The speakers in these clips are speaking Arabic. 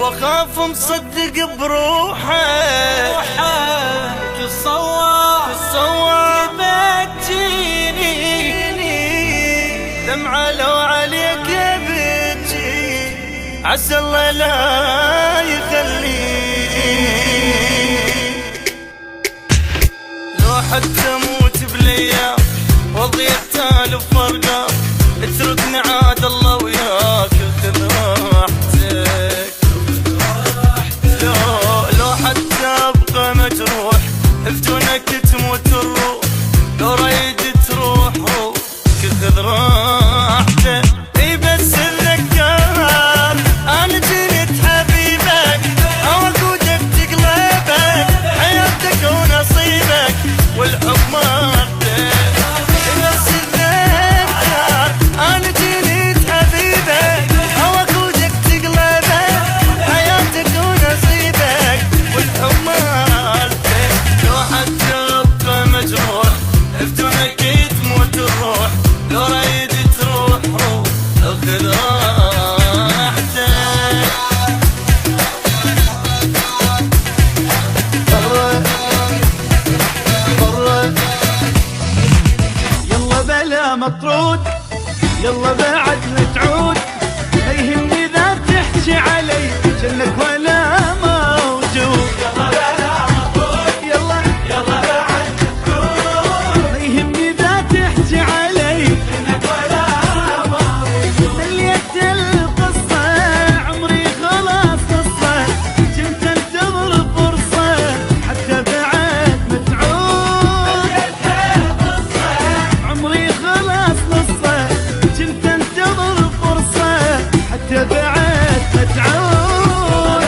واخاف مصدق بروحه كل صواب يبجيني دمعة لو عليك بتجي عسى الله لا يخليك لو حتى اموت بالايام وضيع تالف فرقه اتركني عاد الله وياك خذ راحتك لو حتى ابقى مجروح بدونك تموت الروح لو ريد تروح خذ راحتك اي بس اتذكر انا جيت حبيبك او اقودك تقلبك حياتك ونصيبك والحب مالتك بس اتذكر انا جيت حبيبك او اقودك تقلبك حياتك ونصيبك والحب مالتك لو حتى ابقى مجروح بدونك تموت الروح لو ريد تروح خذ راحتك يلا بلا مطرود يلا بعد متعود ما يهمني ذا تحكي علي جنك ولا موجود يلا بلا مطرود يلا بعد متعود ما يهمني ذا تحكي علي جنك ولا موجود مليت القصة عمري خلاص قصة كنت انتظر فرصة حتى بعد متعود مليت القصة عمري خلاص نصة كنت انتظر فرصة حتى بعد متعود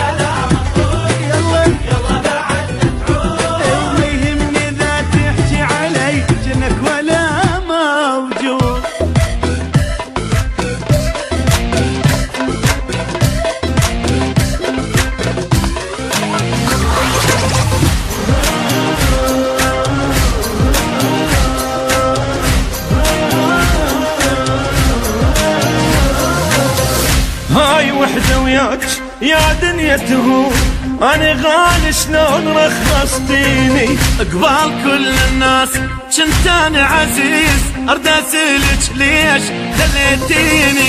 يلا بعد متعود وما يهمني ذا تحكي علي جنك ولا موجود هاي وحدة وياك يا دنيا تهون انا غالي شلون رخصتيني قبال كل الناس كنت انا عزيز ارد اسالك ليش دليتيني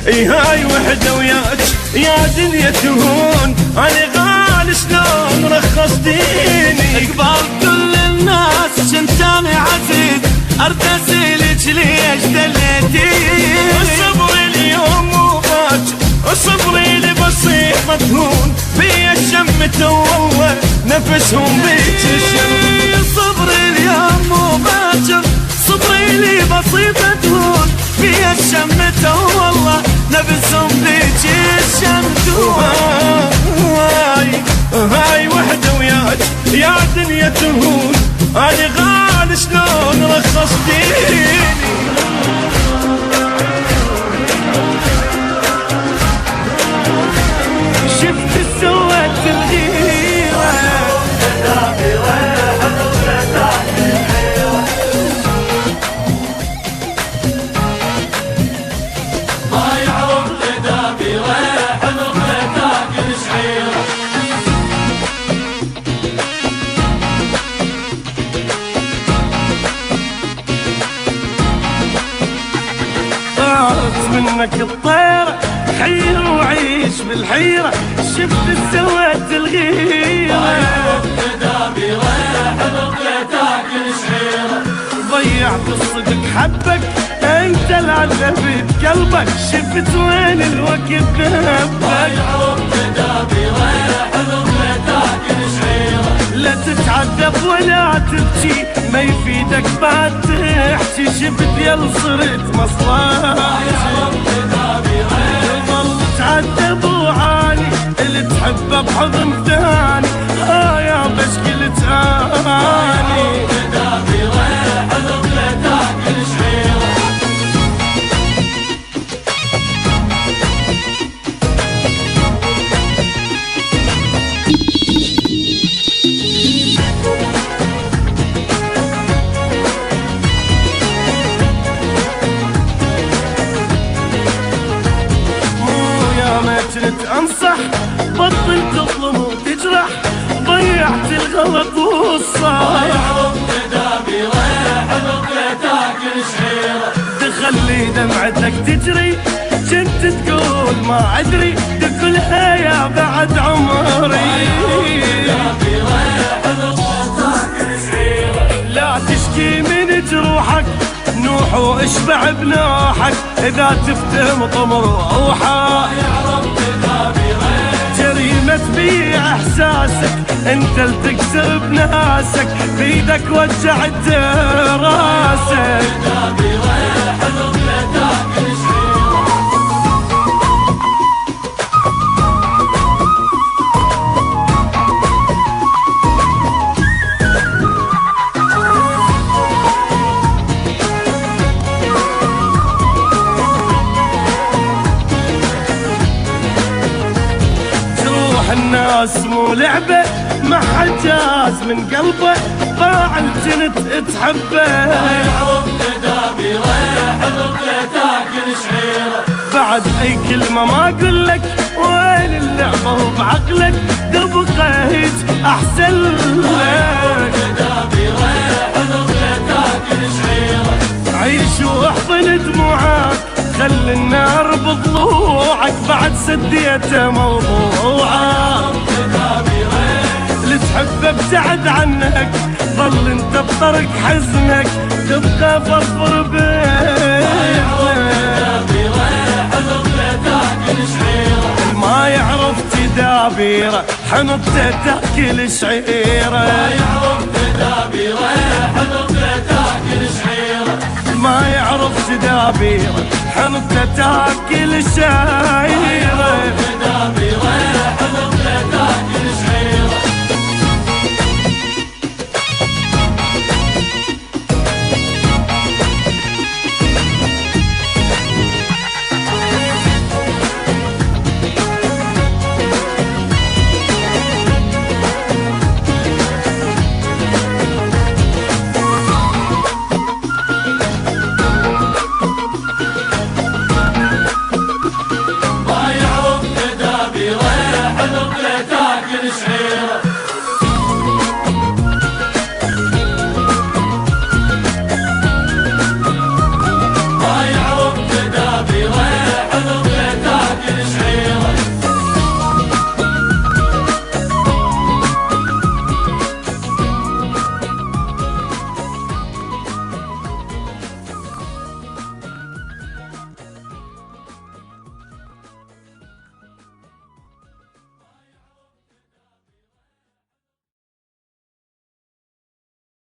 اي هاي وحدة وياك يا دنيا تهون انا غالي شلون رخصتيني قبال كل الناس كنت انا عزيز ارد اسالك ليش دليتيني صبري اليوم مو باكر صبري لي بصير مدهون بيا الشمة والله نفسهم بيك الشم صبري اليوم مو باكر صبري لي بسيط مدهون بيا الشمة والله نفسهم بيك الشمتون هاي وحدة وياك يا دنيا تهون انا غالي شلون رخصتيني شفت سوت الغيرة ضايعوا الغدا بريح الغدا شعيرة طارت منك الطيرة حير وعيش بالحيرة شفت سوت الغيرة ضيعت الصدق حبك انت العذب بقلبك شفت وين الوقت ذهبك لا تتعذب ولا تبكي ما يفيدك بعد تحكي شفت يل صرت مصلحتي ظل تعذب وعاني اللي تحبه بحضن ثاني يا بشكل تاني ما كنت انصح بطل تظلم وتجرح ضيعت الغلط والصح تخلي دمعتك تجري كنت تقول ما ادري تقولها يا بعد عمري لا تشكي من جروحك نوح واشبع بنوحك اذا تفتهم طمر روحك جريمة تبيع احساسك انت لتكسر بناسك بيدك وجعت راسك الناس مو لعبة ما حد جاز من قلبه باع الجنت تحبه بعد اي كلمة ما اقول لك وين اللعبة وبعقلك تبقى هيج احسن لك عيش واحضن دموعك خل النار بضلوعك بعد سديته موضوعك اللي تحبه ابتعد عنك ظل انت بطرق حزنك تبقى فرفر بيتك ما يعرف تدابيره حنطته تاكل شعيره ما يعرف تدابيره حنطته تاكل شعيره